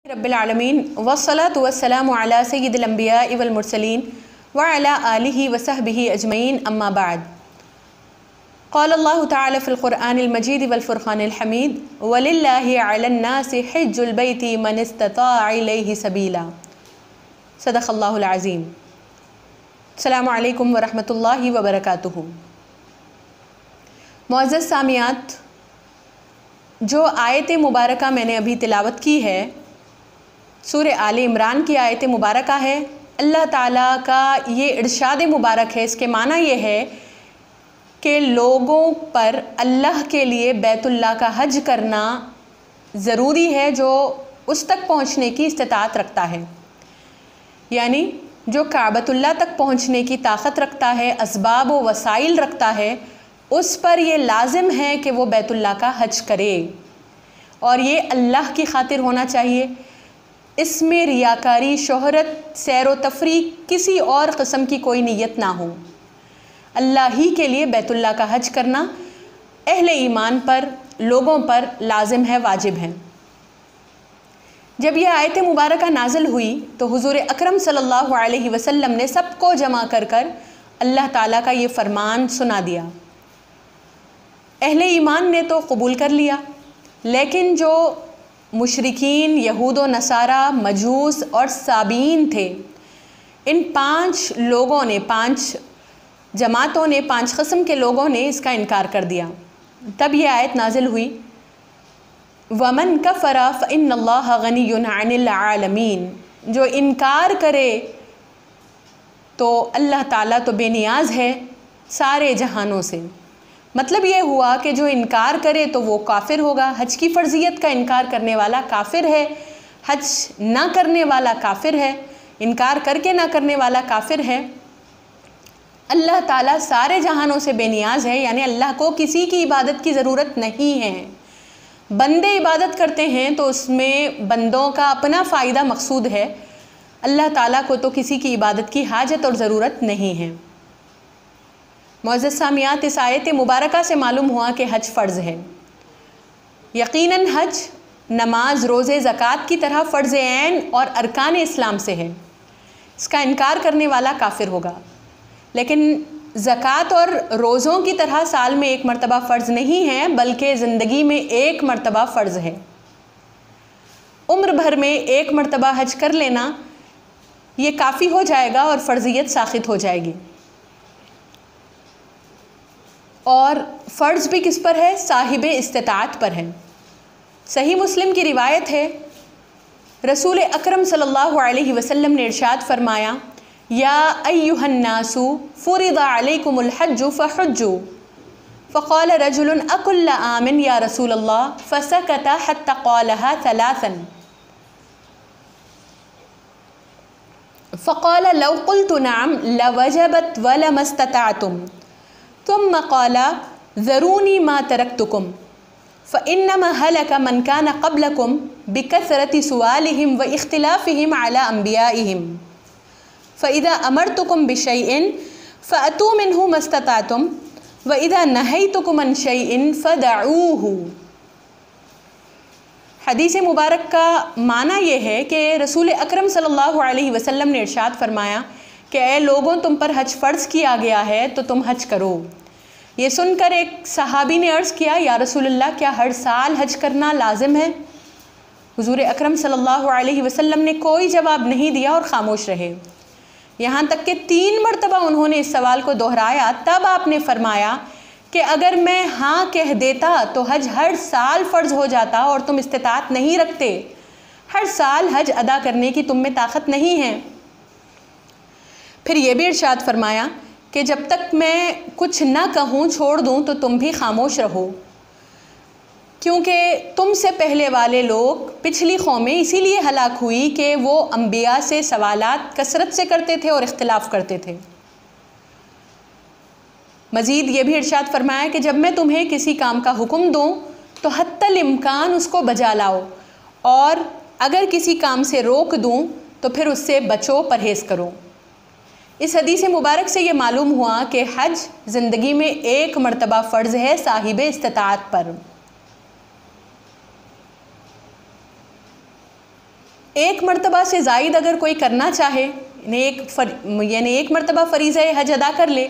रब्बिल आलमीन वस्सलातु वस्सलामु अला सय्यिदिल अंबियाइ वल मुरसलीन व अला आलिहि व सहबिहि अजमईन अम्मा बाद। क़ाल अल्लाहु तआला फ़िल क़ुरआनिल मजीद वल फ़ुरक़ानिल हमीद वलिल्लाहि अलन नासि हिज्जुल बैति मन इस्तताअ इलैहि सबीला। सदक़ल्लाहुल अज़ीम। अस्सलामु अलैकुम व रहमतुल्लाहि व बरकातुहू। मुअज़्ज़ज़ सामियात, जो आयत मुबारका मैंने अभी तिलावत की है सूरे आले इमरान की आयत मुबारका है। अल्लाह ताला का ये इरशाद मुबारक है, इसके माना ये है कि लोगों पर अल्लाह के लिए बैतुल्लाह का हज करना ज़रूरी है जो उस तक पहुँचने की इस्तिताअत रखता है, यानी जो काबतुल्लाह तक पहुँचने की ताकत रखता है, असबाब व वसाइल रखता है, उस पर ये लाजिम है कि वो बैतुल्लाह का हज करे और ये अल्लाह की खातिर होना चाहिए। इसमें रियाकारी, शोहरत, सैर व तफरी किसी और क़स्म की कोई नीयत ना हो। अल्लाह ही के लिए बैतुल्लाह का हज करना अहले ईमान पर, लोगों पर लाजिम है, वाजिब है। जब यह आयत मुबारका नाज़िल हुई तो हुज़ूर अकरम सल्लल्लाहु अलैहि वसल्लम ने सबको जमा कर कर अल्लाह ताला का ये फ़रमान सुना दिया। अहले ईमान ने तो कबूल कर लिया, लेकिन जो मुशरिकीन, यहूद व नसारा, मजूस और साबीन थे, इन पांच लोगों ने, पांच जमातों ने, पांच क़स्म के लोगों ने इसका इनकार कर दिया। तब यह आयत नाजिल हुई, वमन कफ़रा फ़इन्नल्लाह गनियुन अनिल आलमीन। जो इनकार करे तो अल्लाह ताला तो बेनियाज है सारे जहानों से। मतलब ये हुआ कि जो इनकार करे तो वो काफिर होगा। हज की फ़र्ज़ियत का इनकार करने वाला काफिर है, हज ना करने वाला काफिर है, इनकार करके ना करने वाला काफिर है। अल्लाह ताला सारे जहानों से बेनियाज है, यानी अल्लाह को किसी की इबादत की ज़रूरत नहीं है। बंदे इबादत करते हैं तो उसमें बंदों का अपना फ़ायदा मकसूद है, अल्लाह ताला को तो किसी की इबादत की हाजत और ज़रूरत नहीं है। मुअज़्ज़ज़ सामियात, इस आयत मुबारका से मालूम हुआ कि हज फ़र्ज़ है। यकीनन हज नमाज, रोज़े, ज़कात की तरह फ़र्ज़ ऐन और अरकान इस्लाम से है। इसका इनकार करने वाला काफिर होगा। लेकिन ज़कात और रोज़ों की तरह साल में एक मरतबा फ़र्ज़ नहीं है, बल्कि ज़िंदगी में एक मरतबा फ़र्ज़ है। उम्र भर में एक मरतबा हज कर लेना ये काफ़ी हो जाएगा और फ़र्ज़ियत साक़ित हो जाएगी। और फ़र्ज़ भी किस पर है? साहिब इस्तिताअत पर है। सही मुस्लिम की रिवायत है, रसूल अकरम सल्लल्लाहु अलैहि वसल्लम ने इरशाद फरमाया, या अय्युहन्नासु फ़ुरिदा अलैकुमुल हज्जु फ़हुज्जु फ़क़ाल रजुलन अकुल्ल आमिन या रसूलल्लाह फ़सकत हत्ता क़ालहा थलाथन फ़क़ाल लौ क़ुल्तु नअम लवजबत वलमस्ततअतुम तुम्मा क़ाला ज़रूनी मा तरक्तुकुम फ़इन्नमा हलक मन कान क़ब्लकुम बिकसरति सुआलिहिम व इख्तिलाफ़िहिम अला अंबियाइहिम फ़इज़ा अमरतुकुम बिशैइन फ़अतू मिन्हु मस्ततअतुम व इज़ा नहैतुकुम अन शैइन फ़दऊहु। हदीस मुबारक का माना यह है कि रसूल अकरम सल्लल्लाहु अलैहि वसल्लम ने इरशाद फरमाया कि ऐ लोगों, तुम पर हज फ़र्ज़ किया गया है तो तुम हज करो। ये सुनकर एक सहाबी ने अर्ज़ किया, या रसूलल्लाह, क्या हर साल हज करना लाजिम है? हुज़ूर अकरम सल्लल्लाहु अलैहि वसल्लम ने कोई जवाब नहीं दिया और ख़ामोश रहे। यहाँ तक कि 3 मरतबा उन्होंने इस सवाल को दोहराया। तब आपने फरमाया कि अगर मैं हाँ कह देता तो हज हर साल फ़र्ज़ हो जाता और तुम इस्तिताअत नहीं रखते, हर साल हज अदा करने की तुम में ताकत नहीं है। फिर ये भी इरशाद फरमाया कि जब तक मैं कुछ ना कहूँ, छोड़ दूँ, तो तुम भी खामोश रहो, क्योंकि तुमसे पहले वाले लोग, पिछली कौमें इसीलिए हलाक हुई कि वो अंबिया से सवालात कसरत से करते थे और इख्तिलाफ़ करते थे। मज़ीद ये भी इरशाद फरमाया कि जब मैं तुम्हें किसी काम का हुक्म दूँ तो हत्तल इम्कान उसको बजा लाओ, और अगर किसी काम से रोक दूँ तो फिर उससे बचो, परहेज़ करो। इस हदीस मुबारक से ये मालूम हुआ कि हज ज़िंदगी में एक मरतबा फ़र्ज़ है साहिब इस्तिताअत पर। एक मरतबा से ज़ायद अगर कोई करना चाहे, यानी एक मरतबा फ़रीज़ा हज अदा कर ले,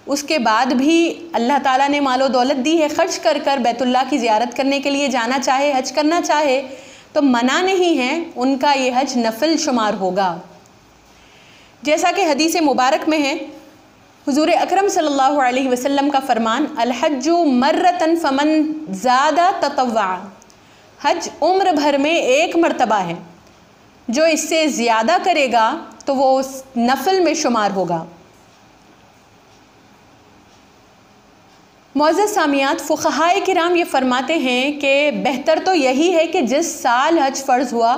उसके बाद भी अल्लाह ताला ने मालो दौलत दी है, ख़र्च कर कर बैतुल्लाह की ज़ियारत करने के लिए जाना चाहे, हज करना चाहे, तो मना नहीं है, उनका ये हज नफिल शुमार होगा। जैसा कि हदीस मुबारक में है, हुज़ूर अकरम सल्लल्लाहु अलैहि वसल्लम का फरमान, अल हज्जु मर्रतन फमन ज़ादा ततव्वा, हज उम्र भर में एक मरतबा है, जो इससे ज़्यादा करेगा तो वो नफिल में शुमार होगा। मुअज़्ज़ज़ सामियात, फ़ुक़हाए किराम ये फ़रमाते हैं कि बेहतर तो यही है कि जिस साल हज फ़र्ज़ हुआ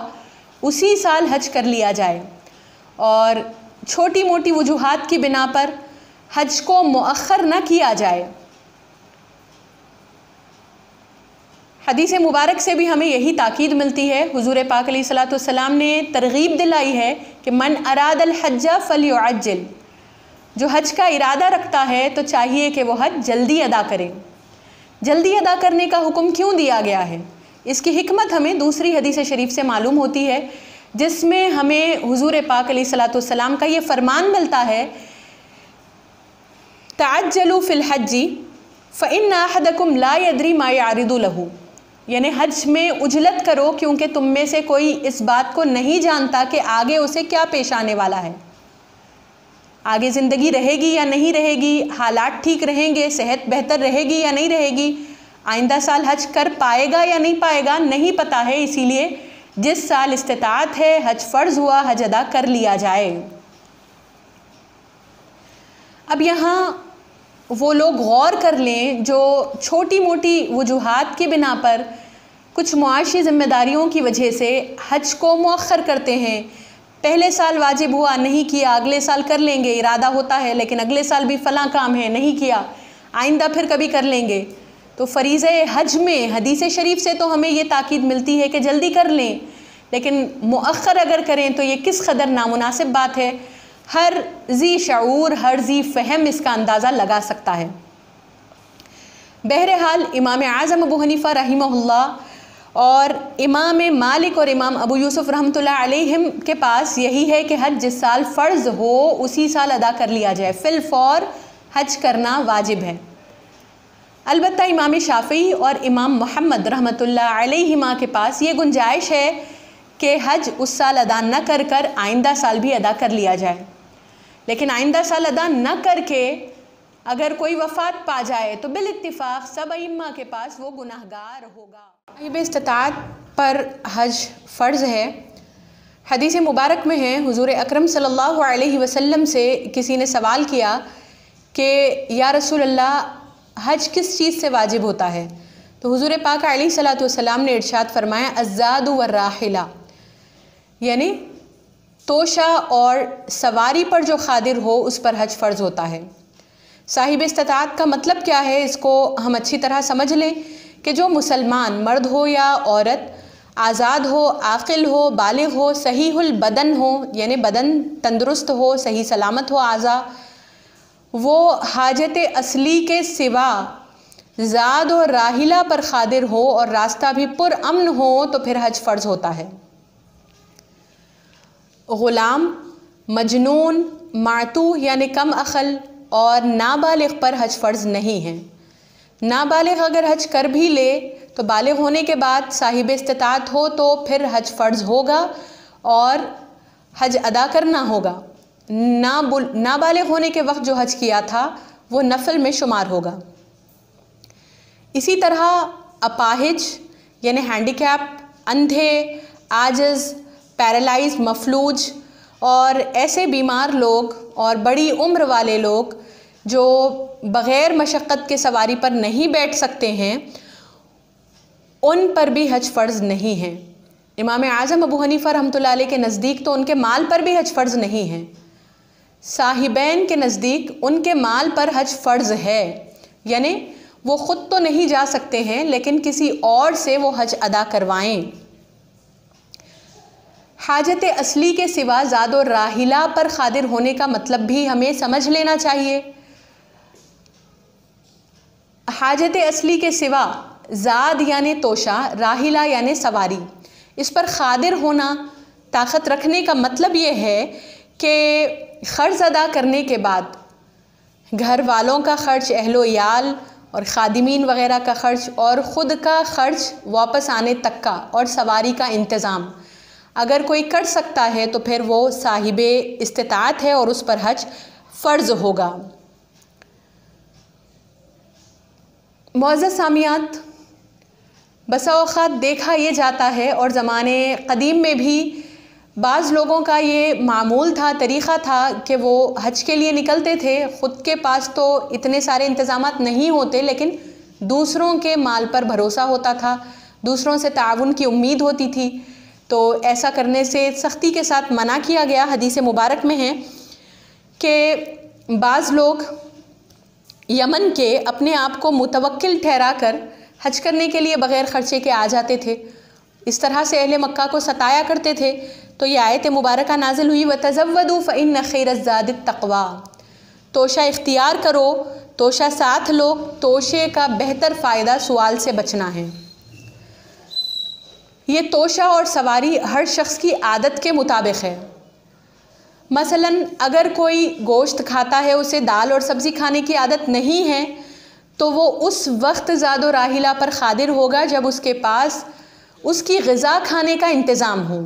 उसी साल हज कर लिया जाए, और छोटी मोटी वजूहात की बिना पर हज को मुअख्खर न किया जाए। हदीस मुबारक से भी हमें यही ताकीद मिलती है। हुज़ूर पाक अलैहिस्सलातु वस्सलाम ने तरगीब दिलाई है कि मन अरादल हज्जा फलयुअज्जिल, जो हज का इरादा रखता है तो चाहिए कि वो हज जल्दी अदा करे। जल्दी अदा करने का हुक्म क्यों दिया गया है, इसकी हिकमत हमें दूसरी हदीस शरीफ से मालूम होती है, जिसमें हमें हुज़ूर पाक अलैहिस्सलातु वस्सलाम का ये फरमान मिलता है, तअज्जलू फिल हज्जी फ़इन्ना अहदकुम ला यदरी मा यारिदु लहू, यानी हज में उजलत करो क्योंकि तुम में से कोई इस बात को नहीं जानता कि आगे उसे क्या पेश आने वाला है, आगे ज़िंदगी रहेगी या नहीं रहेगी, हालात ठीक रहेंगे, सेहत बेहतर रहेगी या नहीं रहेगी, आइंदा साल हज कर पाएगा या नहीं पाएगा, नहीं पता है। इसीलिए जिस साल इस्तिताअत है, हज फ़र्ज़ हुआ, हज अदा कर लिया जाए। अब यहाँ वो लोग गौर कर लें जो छोटी मोटी वजूहात की बिना पर कुछ मुआशी ज़िम्मेदारियों की वजह से हज को मुअख्खर करते हैं। पहले साल वाजिब हुआ, नहीं किया, अगले साल कर लेंगे, इरादा होता है, लेकिन अगले साल भी फ़लाँ काम है, नहीं किया, आइंदा फिर कभी कर लेंगे। तो फ़रीज़े हज में हदीस शरीफ से तो हमें ये ताकीद मिलती है कि जल्दी कर लें, लेकिन मुअख्खर अगर करें तो ये किस कदर नामुनासिब बात है। हर ज़ी शऊर, हर ज़ी फ़हम इसका अंदाज़ा लगा सकता है। बहरहाल इमाम आज़म अबू हनीफ़ा रहिमहुल्लाह और इमाम मालिक और इमाम अबू यूसुफ़ रहमतुल्लाह अलैहिम के पास यही है कि हज जिस साल फ़र्ज़ हो उसी साल अदा कर लिया जाए, फिल फ़ौर हज करना वाजिब है। अलबत्ता इमाम शाफ़ी और इमाम मोहम्मद रहमतुल्लाह अलैहिमा के पास ये गुंजाइश है कि हज उस साल अदा न कर कर आइंदा साल भी अदा कर लिया जाए, लेकिन आइंदा साल अदा न करके अगर कोई वफ़ात पा जाए तो बिल इत्तिफ़ाक़ सब अइम्मा के पास वो गुनाहगार होगा। साहिब इस्तिताअत पर हज फ़र्ज़ है। हदीस मुबारक में है, हुज़ूर अकरम सल्लल्लाहु अलैहि वसल्लम से किसी ने सवाल किया कि या रसूल अल्लाह हज किस चीज़ से वाजिब होता है, तो हुज़ूर पाक अलैहिस्सलातु वस्सलाम ने इरशाद फरमाया, अज़्ज़ादु वर्राहिला, यानी तोशा और सवारी पर जो खादिर हो उस पर हज फ़र्ज़ होता है। साहिब इस्तिताअत का मतलब क्या है, इसको हम अच्छी तरह समझ लें कि जो मुसलमान मर्द हो या औरत, आज़ाद हो, आक़िल हो, बालिग़ हो, सहीहुल बदन हो, यानी बदन तंदुरुस्त हो, सही सलामत हो आज़ा, वो हाजत असली के सिवा ज़ाद और राहिला पर खादिर हो और रास्ता भी पुरअमन हो तो फिर हज फ़र्ज़ होता है। ग़ुलाम, मजनून, मातू यानी कम अक़ल और नाबालिग़ पर हज फ़र्ज़ नहीं है। नाबालिग़ अगर हज कर भी ले तो बालिग़ होने के बाद साहिब इस्तिताअत हो तो फिर हज फ़र्ज़ होगा और हज अदा करना होगा। नाबालिग़ होने के वक्त जो हज किया था वो नफल में शुमार होगा। इसी तरह अपाहिज यानी हैंडीकैप, अंधे, आजिज़, पैरालाइज, मफलूज और ऐसे बीमार लोग और बड़ी उम्र वाले लोग जो बग़ैर मशक्क़त के सवारी पर नहीं बैठ सकते हैं, उन पर भी हज फ़र्ज़ नहीं है। इमाम आज़म अबू हनीफ़ा रहमतुल्लाह अलैह के नज़दीक तो उनके माल पर भी हज फ़र्ज़ नहीं है। साहिबैन के नज़दीक उनके माल पर हज फ़र्ज़ है, यानी वो ख़ुद तो नहीं जा सकते हैं लेकिन किसी और से वो हज अदा करवाएं। हाजत असली के सिवा ज़ाद और राहिला पर खादिर होने का मतलब भी हमें समझ लेना चाहिए। हाजत असली के सिवा ज़ाद यानी तोशा, राहिला यानी सवारी, इस पर खादिर होना ताकत रखने का मतलब ये है कि क़र्ज़ अदा करने के बाद घर वालों का ख़र्च, अहलो याल और ख़ादिमीन वग़ैरह का ख़र्च और ख़ुद का ख़र्च वापस आने तक का और सवारी का इंतज़ाम अगर कोई कर सकता है तो फिर वो साहिबे इस्तिताअत है और उस पर हज फ़र्ज़ होगा। मुअज़्ज़ज़ सामियात, बसा औक़ात देखा ये जाता है और ज़माने क़दीम में भी बाज़ लोगों का ये मामूल था, तरीक़ा था कि वो हज के लिए निकलते थे। ख़ुद के पास तो इतने सारे इंतज़ामात नहीं होते, लेकिन दूसरों के माल पर भरोसा होता था, दूसरों से ताउन की उम्मीद होती थी। तो ऐसा करने से सख्ती के साथ मना किया गया। हदीस मुबारक में है कि बाज़ लोग यमन के अपने आप को मुतवक्किल ठहरा कर हज करने के लिए बग़ैर ख़र्चे के आ जाते थे। इस तरह से अहले मक्का को सताया करते थे। तो ये आयत मुबारका नाज़िल हुई, वतज़व्वदू फ़इन्न ख़ैरज़्ज़ादित तक़वा, तोशा इख्तियार करो, तोशा साथ लो, तोशे का बेहतर फ़ायदा सुआल से बचना है। ये तोशा और सवारी हर शख्स की आदत के मुताबिक है। मसलन अगर कोई गोश्त खाता है, उसे दाल और सब्ज़ी खाने की आदत नहीं है, तो वो उस वक्त ज़ादो राहिला पर क़ादिर होगा जब उसके पास उसकी ग़िज़ा खाने का इंतज़ाम हो।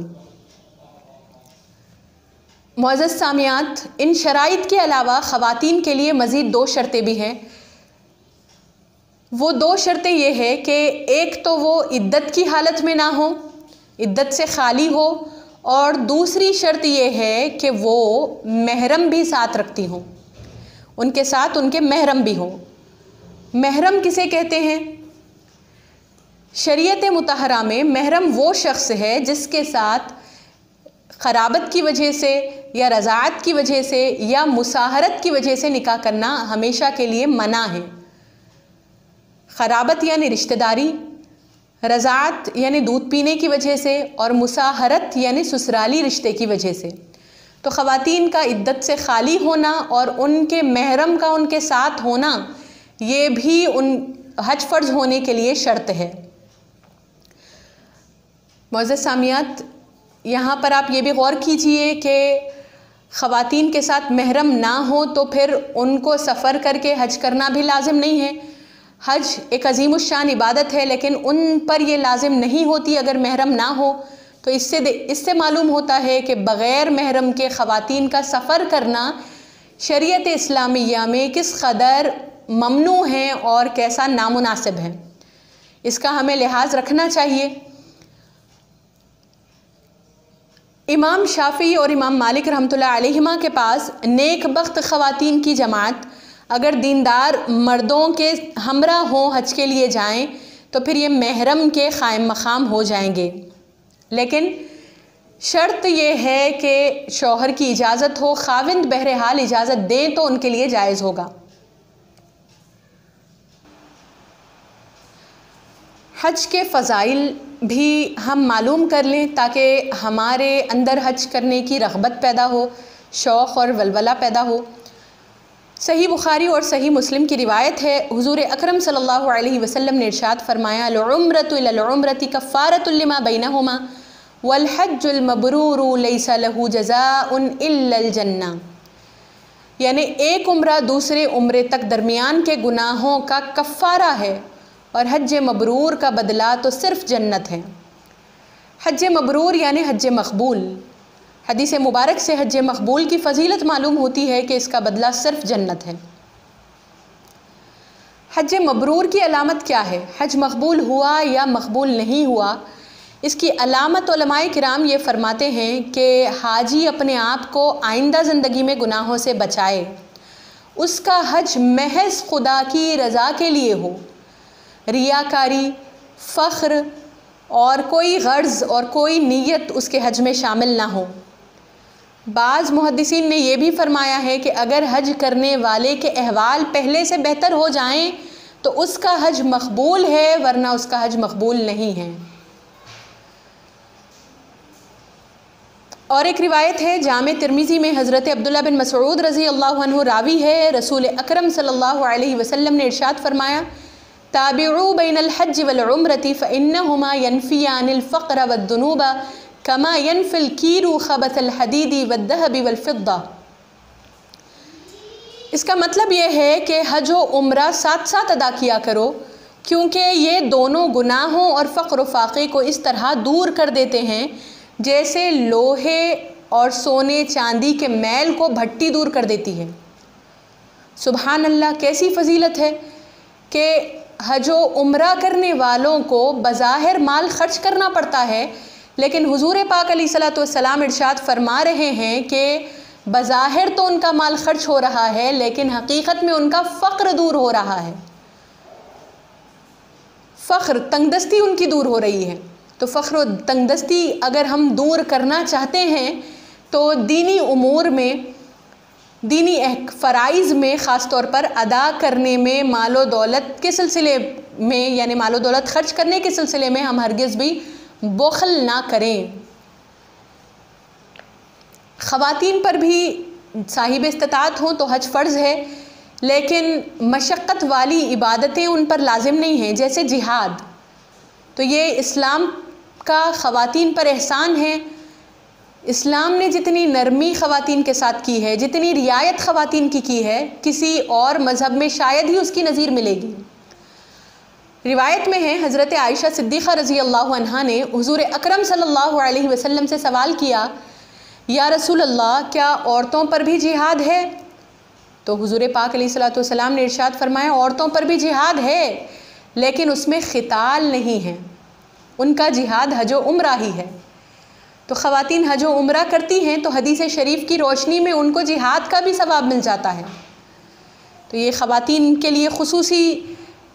मुअज़्ज़ज़ सामियात, इन शराइत के अलावा ख़वातीन के लिए मज़ीद 2 शर्तें भी हैं। वो 2 शर्तें ये है कि एक तो वो इद्दत की हालत में ना हो, इद्दत से खाली हो, और दूसरी शर्त ये है कि वो महरम भी साथ रखती हों, उनके साथ उनके महरम भी हों। महरम किसे कहते हैं? शरीयत मुतहरा में महरम वो शख्स है जिसके साथ ख़राबत की वजह से या रज़ाअत की वजह से या मुसाहरत की वजह से निकाह करना हमेशा के लिए मना है। ख़राबत यानी रिश्तेदारी, रज़ाअत यानी दूध पीने की वजह से, और मुसाहरत यानी ससुराली रिश्ते की वजह से। तो ख़वातीन का इद्दत से खाली होना और उनके महरम का उनके साथ होना, ये भी उन हज फ़र्ज़ होने के लिए शर्त है। मुअज़्ज़ज़ सामियात, यहाँ पर आप ये भी गौर कीजिए कि ख़वातीन के साथ महरम ना हो तो फिर उनको सफ़र करके हज करना भी लाजिम नहीं है। हज एक अज़ीमुश्शान इबादत है, लेकिन उन पर ये लाजिम नहीं होती अगर महरम ना हो। तो इससे मालूम होता है कि बग़ैर महरम के ख़वातीन का सफ़र करना शरीयत इस्लामिया में किस क़दर ममनू है और कैसा नामुनासिब है, इसका हमें लिहाज रखना चाहिए। इमाम शाफ़ी और इमाम मालिक रहमतुल्लाह अलैहिमा के पास नेक बख्त ख़वातीन की जमात अगर दीनदार मर्दों के हमरा हों, हज के लिए जाएं, तो फिर ये महरम के क़ायम मक़ाम हो जाएंगे। लेकिन शर्त ये है कि शौहर की इजाज़त हो, ख़ाविंद बहरहाल इजाज़त दें तो उनके लिए जायज़ होगा। हज के फ़ज़ाइल भी हम मालूम कर लें ताकि हमारे अंदर हज करने की रग़बत पैदा हो, शौक़ और वलवला पैदा हो। सही बुखारी और सही मुस्लिम की रिवायत है, हुज़ूर अकरम सल्लल्लाहु अलैहि वसल्लम ने इरशाद फरमाया, अल-उम्रतु इलल उम्रति कफ़ारतुल लिमा बैनहुमा वल हज्जुल मबरूरु लैसा लहू जज़ाउन इल्लल जन्नह। यानी एक उम्रा दूसरे उम्रे तक दरमियान के गुनाहों का कफ़ारा है और हज मबरूर का बदला तो सिर्फ़ जन्नत है। हज मबरूर यानी हज मकबूल। हदीस मुबारक से हज मकबूल की फ़जीलत मालूम होती है कि इसका बदला सिर्फ़ जन्नत है। हज मबरूर की अलामत क्या है? हज मकबूल हुआ या मकबूल नहीं हुआ, इसकी अलामत उलमाए किराम ये फ़रमाते हैं कि हाजी अपने आप को आइंदा ज़िंदगी में गुनाहों से बचाए, उसका हज महज खुदा की रज़ा के लिए हो, रियाकारी, फ़ख्र और कोई गर्ज़ और कोई नीयत उसके हज में शामिल ना हो। बाज़ मुहद्दिसीन ने यह भी फ़रमाया है कि अगर हज करने वाले के अहवाल पहले से बेहतर हो जाएं तो उसका हज मकबूल है, वरना उसका हज मकबूल नहीं है। और एक रिवायत है जामे तिर्मिज़ी में, हज़रत अब्दुल्ला बिन मसऊद रज़ी अल्लाहु अन्हु रावी है, रसूल अकरम सल्लल्लाहु अलैहि वसल्लम ने इरशाद फरमाया, ताबिउ बैनल हज्ज वल उम्रति फ़इन्नहुमा यनफ़ियानिल फ़क़्र वद्दुनूब कमा यनफिल कीरू खबतल हदीदी वद्दहबी वल्फिद्दा। इसका मतलब ये है कि हज व उम्रा साथ साथ अदा किया करो, क्योंकि ये दोनों गुनाहों और फ़क्र फ़ाक़े को इस तरह दूर कर देते हैं जैसे लोहे और सोने चांदी के मैल को भट्टी दूर कर देती है। सुबहान अल्लाह, कैसी फ़जीलत है कि हज व उम्रा करने वालों को बज़ाहिर माल ख़र्च करना पड़ता है, लेकिन हुज़ूर पाक अलैहिस्सलातु वस्सलाम इरशाद फरमा रहे हैं कि बज़ाहिर तो उनका माल ख़र्च हो रहा है, लेकिन हकीकत में उनका फ़क्र दूर हो रहा है, फ़ख्र तंगदस्ती उनकी दूर हो रही है। तो फ़ख्र व तंगदस्ती अगर हम दूर करना चाहते हैं तो दीनी उमूर में, दीनी फ़राइज़ में ख़ास तौर पर अदा करने में, मालो दौलत के सिलसिले में, यानी मालो दौलत ख़र्च करने के सिलसिले में हम हरगिज़ भी बख़ल ना करें। ख़वातीन पर भी साहिब इस्तिताअत हों तो हज फ़र्ज़ है, लेकिन मशक्क़त वाली इबादतें उन पर लाजिम नहीं हैं, जैसे जिहाद। तो ये इस्लाम का ख़वातीन पर एहसान है। इस्लाम ने जितनी नरमी ख़वातीन के साथ की है, जितनी रियायत ख़वातीन की है, किसी और मज़हब में शायद ही उसकी नज़ीर मिलेगी। रिवायत में है, हज़रत आयशा सिद्दीक़ा रज़ी अल्लाह अन्हा ने हुज़ूर अकरम सल्लल्लाहु अलैहि वसल्लम से सवाल किया, या रसूल अल्लाह, क्या औरतों पर भी जिहाद है? तो हुज़ूर पाक अलैहिस्सलातु वस्सलाम ने इरशाद फरमाया, औरतों पर भी जिहाद है, लेकिन उसमें ख़िताल नहीं है, उनका जिहाद हज व उम्रा ही है। तो ख़वातीन हज व उम्रा करती हैं तो हदीस शरीफ की रोशनी में उनको जिहाद का भी सवाब मिल जाता है। तो ये ख़वातीन के लिए ख़ुसूसी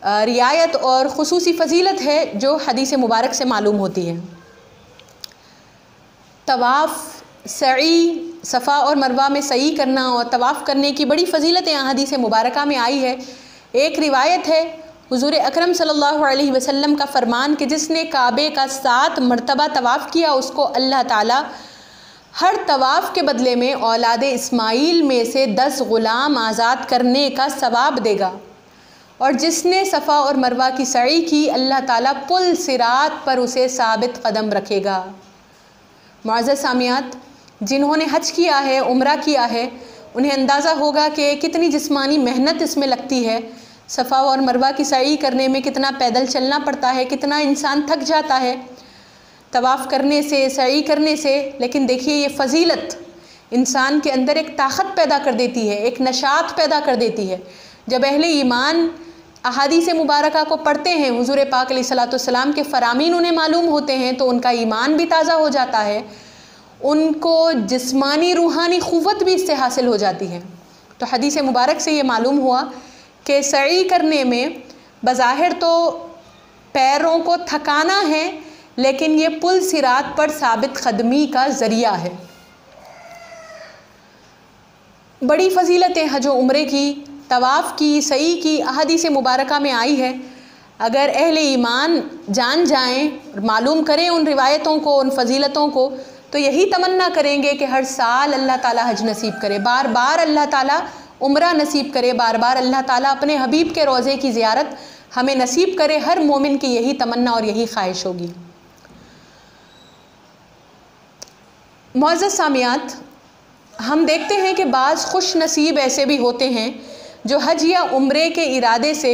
रियायत और ख़ुसूसी फ़जीलत है जो हदीस मुबारक से मालूम होती है। तवाफ़, सई, सफ़ा और मरवा में सई करना और तवाफ़ करने की बड़ी फ़जीलत यहाँ हदीस मुबारका में आई है। एक रिवायत है, हुज़ूर अकरम सल्लल्लाहु अलैहि वसल्लम का फ़रमान कि जिसने काबे का 7 मरतबा तवाफ़ किया उसको अल्लाह ताला हर तवाफ़ के बदले में औलाद इस्माइल में से 10 ग़ुलाम आज़ाद करने का सवाब देगा, और जिसने सफ़ा और मरवा की सई की अल्लाह ताला पुल सिरात पर उसे साबित कदम रखेगा। मुअज़्ज़ज़ सामियात, जिन्होंने हज किया है, उम्रा किया है, उन्हें अंदाज़ा होगा कि कितनी जिस्मानी मेहनत इसमें लगती है। सफ़ा और मरवा की सई करने में कितना पैदल चलना पड़ता है, कितना इंसान थक जाता है तवाफ़ करने से, सई करने से। लेकिन देखिए, ये फ़जीलत इंसान के अंदर एक ताक़त पैदा कर देती है, एक नशात पैदा कर देती है। जब अहले ईमान अहादीस मुबारका को पढ़ते हैं, हुज़ूर पाक अलैहिस्सलातु वस्सलाम के फ़रामीन उन्हें मालूम होते हैं, तो उनका ईमान भी ताज़ा हो जाता है, उनको जिस्मानी रूहानी क़ुव्वत भी इससे हासिल हो जाती है। तो हदीस मुबारक से ये मालूम हुआ कि सई करने में बज़ाहिर तो पैरों को थकाना है, लेकिन ये पुल सिरात पर साबित क़दमी का ज़रिया है। बड़ी फ़जीलतें हज व उम्रे की, तवाफ़ की, सई की अहादीस मुबारका में आई है। अगर अहले ईमान जान जाएं, मालूम करें उन रिवायतों को, उन फ़जीलतों को, तो यही तमन्ना करेंगे कि हर साल अल्लाह ताला हज नसीब करे, बार बार अल्लाह ताला उम्रा नसीब करे, बार बार अल्लाह ताला अपने हबीब के रोज़े की ज़ियारत हमें नसीब करे। हर मोमिन की यही तमन्ना और यही ख्वाहिश होगी। मुअज़्ज़ज़ सामियात, हम देखते हैं कि बाज़ खुश नसीब ऐसे भी होते हैं जो हज या उम्रे के इरादे से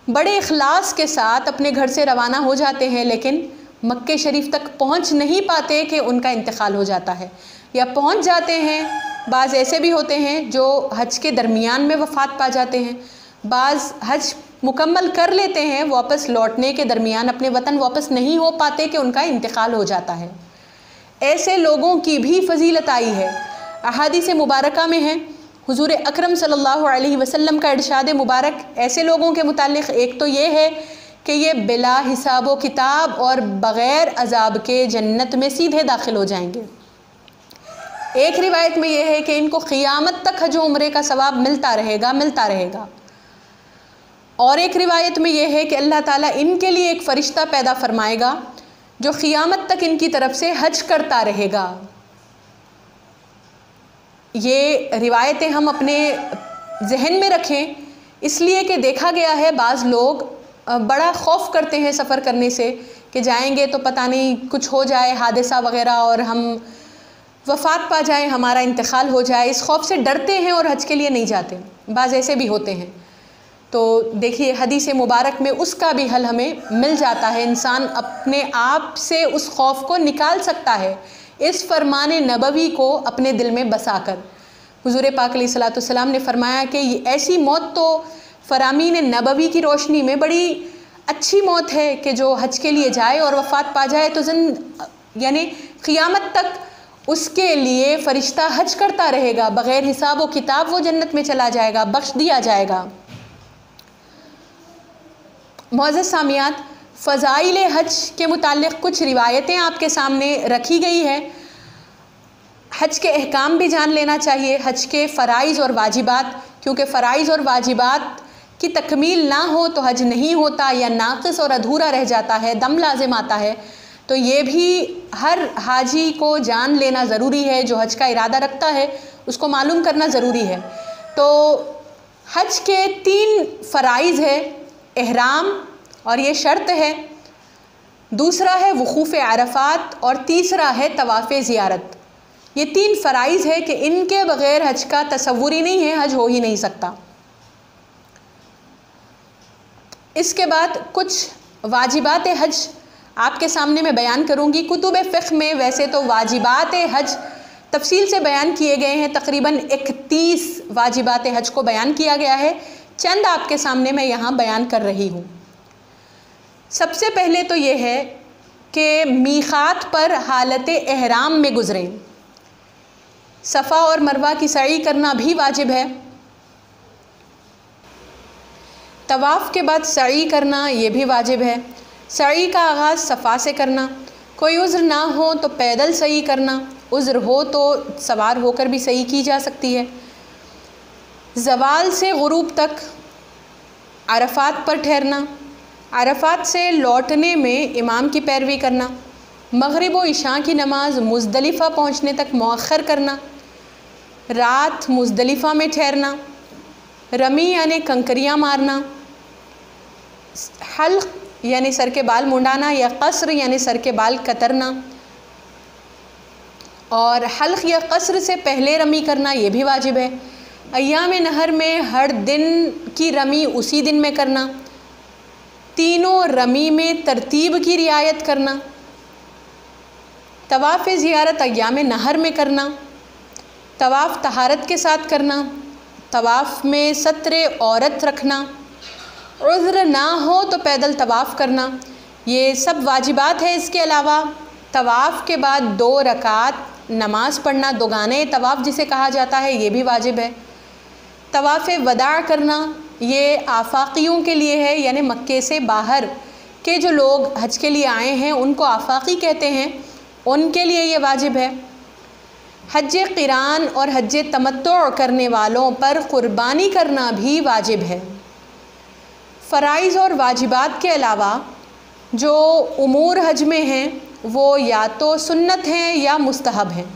बड़े इखलास के साथ अपने घर से रवाना हो जाते हैं, लेकिन मक्के शरीफ तक पहुंच नहीं पाते कि उनका इंतकाल हो जाता है, या पहुंच जाते हैं। बाज़ ऐसे भी होते हैं जो हज के दरमियान में वफ़ात पा जाते हैं, बाज़ हज मुकम्मल कर लेते हैं, वापस लौटने के दरमियान अपने वतन वापस नहीं हो पाते कि उनका इंतकाल हो जाता है। ऐसे लोगों की भी फ़जीलत आई है, अहादीस मुबारका में है। हुज़ूर अकरम सल्लल्लाहु अलैहि वसल्लम का इरशाद मुबारक ऐसे लोगों के मुताल्लिक़ एक तो ये है कि ये बिला हिसाब व किताब और बग़ैर अज़ाब के जन्नत में सीधे दाखिल हो जाएंगे। एक रिवायत में यह है कि इनको क़ियामत तक हज उम्रे का सवाब मिलता रहेगा। और एक रिवायत में यह है कि अल्लाह ताला इनके लिए एक फ़रिश्ता पैदा फरमाएगा जो क़ियामत तक इनकी तरफ से हज करता रहेगा। ये रिवायतें हम अपने जहन में रखें, इसलिए कि देखा गया है बाज़ लोग बड़ा खौफ करते हैं सफ़र करने से कि जाएंगे तो पता नहीं कुछ हो जाए हादसा वगैरह और हम वफ़ात पा जाएं, हमारा इंतकाल हो जाए, इस खौफ से डरते हैं और हज के लिए नहीं जाते। बाज़ ऐसे भी होते हैं। तो देखिए हदीस मुबारक में उसका भी हल हमें मिल जाता है। इंसान अपने आप से उस खौफ को निकाल सकता है इस फरमान नबवी को अपने दिल में बसाकर। हुज़ूर पाक अलैहिस्सलाम ने फरमाया कि ऐसी मौत तो फरामीन नबवी की रोशनी में बड़ी अच्छी मौत है कि जो हज के लिए जाए और वफ़ात पा जाए तो यानी क़ियामत तक उसके लिए फ़रिश्ता हज करता रहेगा, बग़ैर हिसाब व किताब वो जन्नत में चला जाएगा, बख्श दिया जाएगा। मुअज़्ज़ज़ सामियात, फ़ज़ाइल हज के मुताल्लिक़ कुछ रिवायतें आपके सामने रखी गई है। हज के अहकाम भी जान लेना चाहिए, हज के फ़राइज़ और वाजिबात, क्योंकि फ़राइज़ और वाजिबात की तकमील ना हो तो हज नहीं होता या नाक़िस और अधूरा रह जाता है, दम लाज़िम आता है। तो ये भी हर हाजी को जान लेना ज़रूरी है, जो हज का इरादा रखता है उसको मालूम करना ज़रूरी है। तो हज के 3 फ़राइज़ है, एहराम और ये शर्त है, दूसरा है वक़ूफ़ अरफ़ात और तीसरा है तवाफ़ ज़ियारत। ये 3 फ़राइज़ है कि इनके बग़ैर हज का तसव्वुर ही नहीं है, हज हो ही नहीं सकता। इसके बाद कुछ वाजिबात हज आपके सामने मैं बयान करूँगी। कुतुब फ़िक़्ह में वैसे तो वाजिबात हज तफसील से बयान किए गए हैं, तकरीबन 31 वाजिबात हज को बयान किया गया है। चंद आपके सामने मैं यहाँ बयान कर रही हूँ। सबसे पहले तो ये है कि मीक़ात पर हालत एहराम में गुज़रें। सफ़ा और मरवा की सई करना भी वाजिब है। तवाफ़ के बाद सई करना ये भी वाजिब है। सई का आगाज़ सफ़ा से करना, कोई उज़्र ना हो तो पैदल सई करना, उज़्र हो तो सवार होकर भी सई की जा सकती है। ज़वाल से ग़ुरूब तक अरफ़ात पर ठहरना, अरफ़ात से लौटने में इमाम की पैरवी करना, मग़रिब व इशा की नमाज़ मुज़दलिफ़ा पहुँचने तक मौख़र करना, रात मुज़दलिफ़ा में ठहरना, रमी यानी कंकरियाँ मारना, हल्क़ यानी सर के बाल मुंडाना या क़स्र यानी सर के बाल कतरना, और हल्क़ या क़स्र से पहले रमी करना ये भी वाजिब है। अय्याम नहर में हर दिन की रमी उसी दिन में करना, तीनों रमी में तरतीब की रियायत करना, तवाफ़ ज़ियारत अय्याम नहर में करना, तवाफ़ तहारत के साथ करना, तवाफ़ में सत्रे औरत रखना, उज़्र ना हो तो पैदल तवाफ़ करना, ये सब वाजिबात है। इसके अलावा तवाफ़ के बाद 2 रकात नमाज़ पढ़ना, दोगाने तवाफ़ जिसे कहा जाता है, ये भी वाजिब है। तवाफ़ वदा करना ये आफ़ाक़ियों के लिए है, यानी मक्के से बाहर के जो लोग हज के लिए आए हैं उनको आफ़ाक़ी कहते हैं, उनके लिए ये वाजिब है। हज क़िरान और हज तमत्तु करने वालों पर क़ुरबानी करना भी वाजिब है। फ़राइज़ और वाजिबात के अलावा जो उमूर हज में हैं वो या तो सुन्नत हैं या मुस्तहब हैं,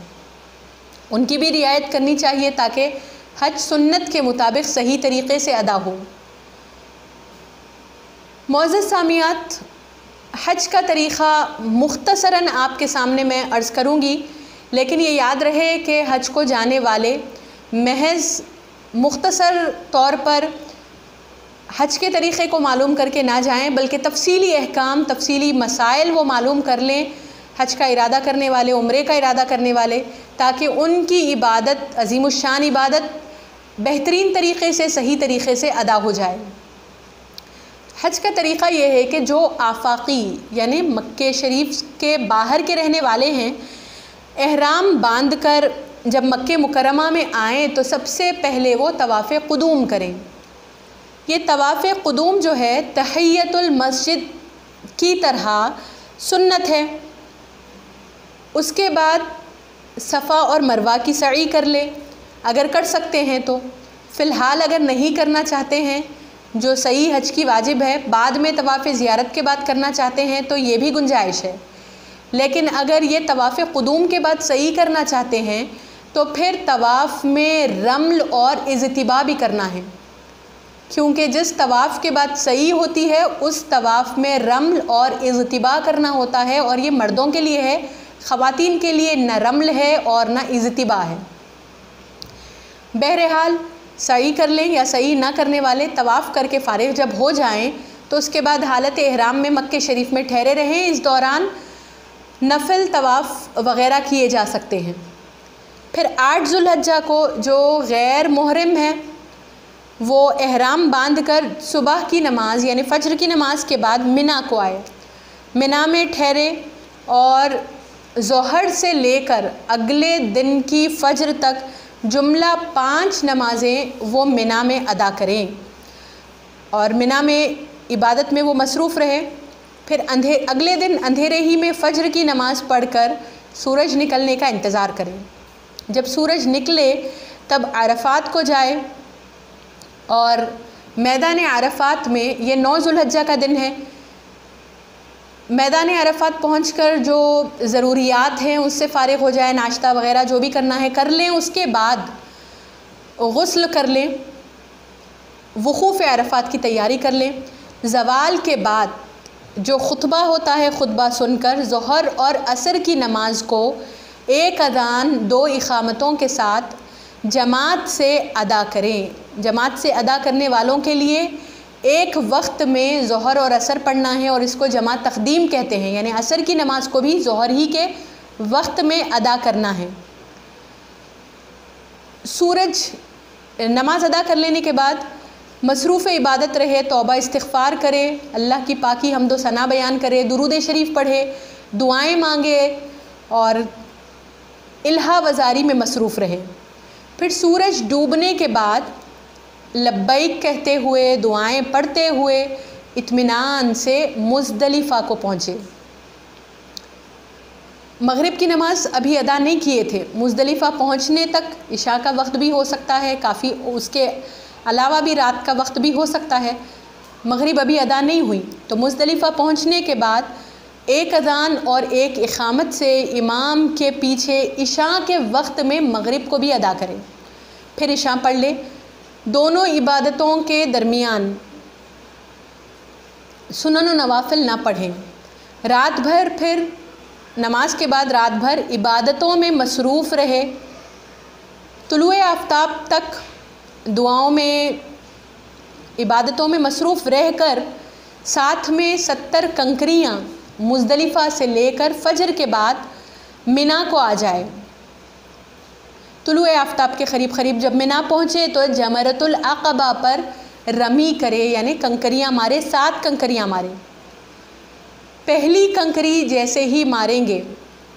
उनकी भी रियायत करनी चाहिए ताकि हज सुन्नत के मुताबिक सही तरीक़े से अदा हो। मुअज़्ज़ज़ सामियात, हज का तरीक़ा मुख्तसरन आपके सामने मैं अर्ज़ करूँगी, लेकिन ये याद रहे कि हज को जाने वाले महज़ मुख्तसर तौर पर हज के तरीक़े को मालूम करके ना जाएं, बल्कि तफसीली अहकाम, तफसीली मसाइल वो मालूम कर लें हज का इरादा करने वाले, उम्रे का इरादा करने वाले, ताकि उनकी इबादत, अज़ीमुश्शान इबादत बेहतरीन तरीक़े से, सही तरीक़े से अदा हो जाए। हज का तरीक़ा ये है कि जो आफ़ाक़ी यानी मक्के शरीफ के बाहर के रहने वाले हैं, एहराम बांध कर जब मक्के मुकर्रमा में आएँ तो सबसे पहले वो तवाफ़ क़ुदूम करें। ये तवाफ़ क़ुदूम जो है तहियतुल मस्जिद की तरह सुन्नत है। उसके बाद सफ़ा और मरवा की सई कर ले अगर कर सकते हैं तो। फ़िलहाल अगर नहीं करना चाहते हैं, जो सही हज की वाजिब है, बाद में तवाफ़ ज़ियारत के बाद करना चाहते हैं तो ये भी गुंजाइश है। लेकिन अगर ये तवाफ़ क़ुदूम के बाद सही करना चाहते हैं तो फिर तवाफ़ में रम्ल और इज़्तिबा भी करना है। क्योंकि जिस तवाफ़ के बाद सही होती है उस तवाफ़ में रम्ल और इज़्तिबा करना होता है, और ये मर्दों के लिए है, ख़वातीन के लिए न रम्ल है और न इज़्तिबा है। बहरहाल सही कर लें या सही ना करने वाले तवाफ़ करके फ़ारिग जब हो जाएं तो उसके बाद हालत एहराम में मक्के शरीफ में ठहरे रहें। इस दौरान नफल तवाफ़ वग़ैरह किए जा सकते हैं। फिर 8 ज़ुल्हज्जा को जो गैर मुहरिम है वो एहराम बांधकर सुबह की नमाज़ यानी फ़ज्र की नमाज़ के बाद मिना को आए, मिना में ठहरे और ज़ोहर से लेकर अगले दिन की फ़ज्र तक जुमला 5 नमाज़ें वो मिना में अदा करें और मिना में इबादत में वो मसरूफ़ रहे। फिर अगले दिन अंधेरे ही में फ़ज्र की नमाज़ पढ़कर सूरज निकलने का इंतज़ार करें। जब सूरज निकले तब अरफ़ात को जाए और मैदान अरफ़ात में, ये 9 ज़ुल्हज्जा का दिन है, मैदान अरफ़ात पहुंचकर जो ज़रूरियात हैं उससे फ़ारिग हो जाए, नाश्ता वग़ैरह जो भी करना है कर लें। उसके बाद गुस्ल कर लें, वक़ूफ़ अरफ़ात की तैयारी कर लें। ज़वाल के बाद जो खुतबा होता है खुतबा सुनकर ज़ोहर और असर की नमाज को एक अज़ान 2 इक़ामतों के साथ जमात से अदा करें। जमात से अदा करने वालों के लिए एक वक्त में ज़ोहर और असर पढ़ना है और इसको जमात तक़दीम कहते हैं, यानी असर की नमाज़ को भी ज़ोहर ही के वक्त में अदा करना है। सूरज नमाज अदा कर लेने के बाद मसरूफ़ इबादत रहे, तौबा इस्तिग़फ़ार करे, अल्लाह की पाकी हम्द व सना बयान करे, दुरूद शरीफ पढ़े, दुआएं मांगे और इल्हा वज़ारी में मसरूफ़ रहे। फिर सूरज डूबने के बाद लब्बैक कहते हुए, दुआएं पढ़ते हुए इत्मीनान से मुज़दलिफ़ा को पहुँचे। मग़रिब की नमाज़ अभी अदा नहीं किए थे, मुज़दलिफ़ा पहुँचने तक इशा का वक्त भी हो सकता है, काफ़ी उसके अलावा भी रात का वक्त भी हो सकता है। मग़रिब अभी अदा नहीं हुई तो मुज़दलिफ़ा पहुँचने के बाद एक अज़ान और एक इक़ामत से इमाम के पीछे इशा के वक्त में मग़रिब को भी अदा करें। फिर इशा पढ़ ले। दोनों इबादतों के दरमियान सुनन व नवाफिल ना पढ़ें। रात भर फिर नमाज के बाद रात भर इबादतों में मसरूफ़ रहे। तुलुए आफ्ताब तक दुआओं में, इबादतों में मसरूफ़ रहकर साथ में 70 कंकरियाँ मुज़दलिफ़ा से लेकर फ़ज्र के बाद मिना को आ जाए। तुलुए आफ्ताब के क़रीब जब मिना पहुँचे तो जमरतुल अक़बा पर रमी करे, यानी कंकरियाँ मारे, 7 कंकरियाँ मारे। पहली कंकरी जैसे ही मारेंगे,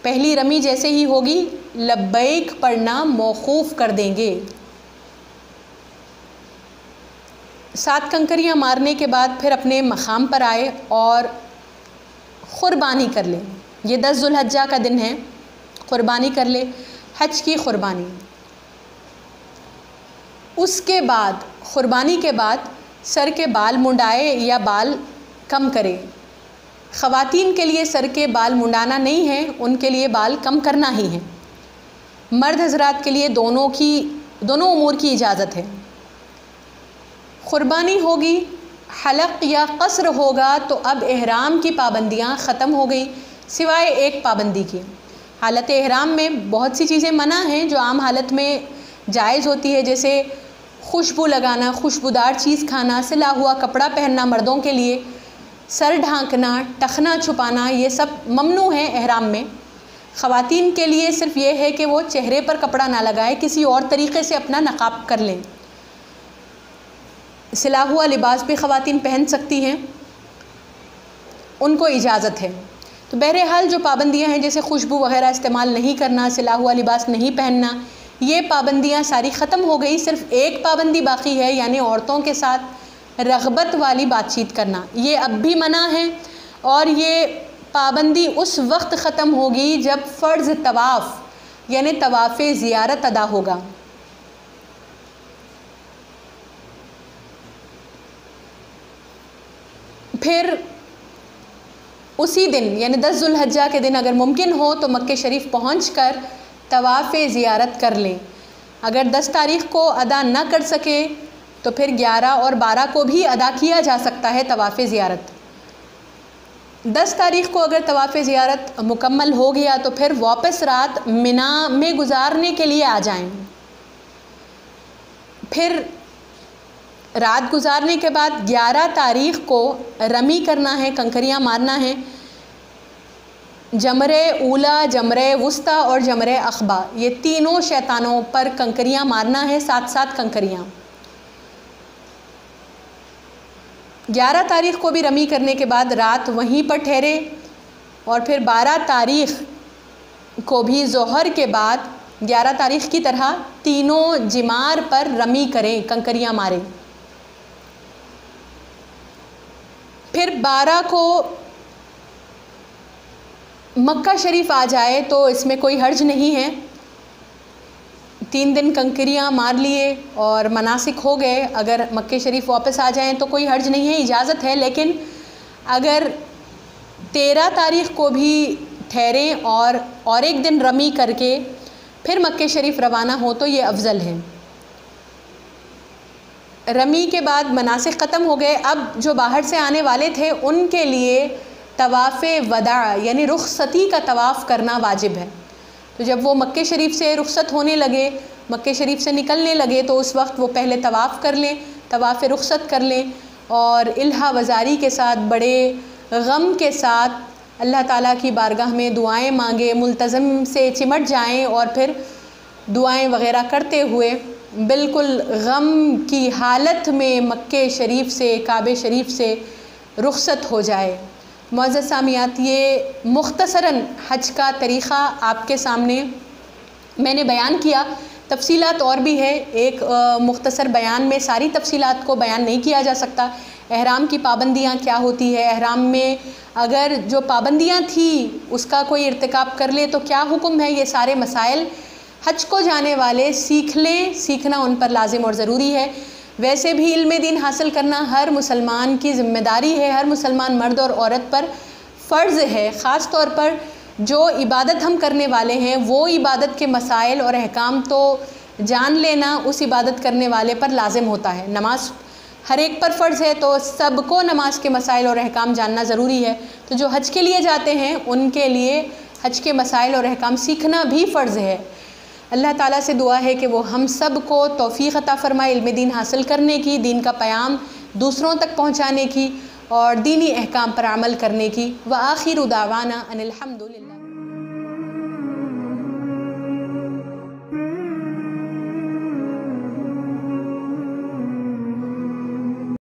पहली रमी जैसे ही होगी, लब्बैक पढ़ना मौक़ूफ़ कर देंगे। 7 कंकरियाँ मारने के बाद फिर अपने मक़ाम पर आए और क़ुरबानी कर ले। ये 10 ज़ुल्हज्जा का दिन है, क़ुरबानी कर ले, हज की क़ुरबानी। उसके बाद क़ुरबानी के बाद सर के बाल मुंडाए या बाल कम करे। ख़वातीन के लिए सर के बाल मुंडाना नहीं है, उनके लिए बाल कम करना ही है। मर्द हज़रात के लिए दोनों उमूर की इजाज़त है। क़ुरबानी होगी, हलक़ या क़स्र होगा तो अब एहराम की पाबंदियाँ ख़त्म हो गई, सिवाय एक पाबंदी की। हालत एहराम में बहुत सी चीज़ें मना हैं जो आम हालत में जायज़ होती है, जैसे खुशबू लगाना, खुशबूदार चीज़ खाना, सिला हुआ कपड़ा पहनना मर्दों के लिए, सर ढांकना, टखना छुपाना, ये सब ममनू है एहराम में। ख़वातीन के लिए सिर्फ़ ये है कि वो चेहरे पर कपड़ा ना लगाए, किसी और तरीक़े से अपना नक़ाब कर लें। सिला हुआ लिबास भी ख़वातीन पहन सकती हैं, उनको इजाज़त है। तो बहरहाल जो पाबंदियां हैं, जैसे खुशबू वग़ैरह इस्तेमाल नहीं करना, सिला हुआ लिबास नहीं पहनना, ये पाबंदियां सारी ख़त्म हो गई। सिर्फ़ एक पाबंदी बाकी है, यानी औरतों के साथ रग़बत वाली बातचीत करना, ये अब भी मना है। और ये पाबंदी उस वक्त ख़त्म होगी जब फ़र्ज़ तवाफ़ यानी तवाफ़ ज़ियारत अदा होगा। फिर उसी दिन यानी 10 ज़ुल्हज्जा के दिन अगर मुमकिन हो तो मक्के शरीफ पहुंचकर तवाफ़ ज़ियारत कर लें। अगर 10 तारीख़ को अदा न कर सके तो फिर 11 और 12 को भी अदा किया जा सकता है तवाफ़ ज़ियारत। 10 तारीख़ को अगर तवाफ़ ज़ियारत मुकम्मल हो गया तो फिर वापस रात मिना में गुजारने के लिए आ जाएं। फिर रात गुजारने के बाद 11 तारीख़ को रमी करना है, कंकरियाँ मारना है। जमरे ऊला, जमरे वुस्ता और जमरे अखबा, ये तीनों शैतानों पर कंकरियाँ मारना है, 7-7 कंकरियाँ। 11 तारीख़ को भी रमी करने के बाद रात वहीं पर ठहरे और फिर 12 तारीख़ को भी ज़ोहर के बाद 11 तारीख़ की तरह तीनों जिमार पर रमी करें, कंकरियाँ मारें। फिर 12 को मक्का शरीफ आ जाए तो इसमें कोई हर्ज नहीं है। 3 दिन कंकरियाँ मार लिए और मनासिक हो गए, अगर मक्के शरीफ वापस आ जाएं तो कोई हर्ज नहीं है, इजाज़त है। लेकिन अगर 13 तारीख़ को भी ठहरें और एक दिन रमी करके फिर मक्के शरीफ रवाना हो तो ये अफजल है। रमी के बाद मनासिक ख़त्म हो गए। अब जो बाहर से आने वाले थे उनके लिए तवाफ़ वदा यानी रुखसती का तवाफ़ करना वाजिब है। तो जब वो मक्के शरीफ से रुखसत होने लगे, मक्के शरीफ से निकलने लगे, तो उस वक्त वो पहले तवाफ़ कर लें, तवाफ़ रुखसत कर लें और इल्हा वज़ारी के साथ, बड़े गम के साथ अल्लाह ताला की बारगाह में दुआएं मांगे, मुल्तज़म से चिमट जाएं और फिर दुआएं वग़ैरह करते हुए बिल्कुल गम की हालत में मक्के शरीफ से, काबे शरीफ से रुखसत हो जाए। मुअज़्ज़ज़ सामियात, ये मुख्तसरन हज का तरीक़ा आपके सामने मैंने बयान किया। तफसीलात और भी है, एक मुख्तसर बयान में सारी तफसीलात को बयान नहीं किया जा सकता। एहराम की पाबंदियाँ क्या होती है, एहराम में अगर जो पाबंदियाँ थी उसका कोई इर्तिकाब कर ले तो क्या हुक्म है, ये सारे मसाइल हज को जाने वाले सीख लें, सीखना उन पर लाजिम और ज़रूरी है। वैसे भी इल्म दीन हासिल करना हर मुसलमान की ज़िम्मेदारी है, हर मुसलमान मर्द और औरत पर फ़र्ज़ है। ख़ास तौर पर जो इबादत हम करने वाले हैं वो इबादत के मसाइल और अहकाम तो जान लेना उस इबादत करने वाले पर लाजिम होता है। नमाज हर एक पर फ़र्ज़ है तो सबको नमाज के मसाइल और अहकाम जानना ज़रूरी है। तो जो हज के लिए जाते हैं उनके लिए हज के मसाइल और अहकाम सीखना भी फ़र्ज़ है। अल्लाह ताला से दुआ है कि वो हम सब को तौफ़ीक़ अता फ़रमाए इल्म दीन हासिल करने की, दीन का पैगाम दूसरों तक पहुँचाने की और दीनी अहकाम पर अमल करने की। व आखिरु दावाना अनिल हम्दुलिल्लाह।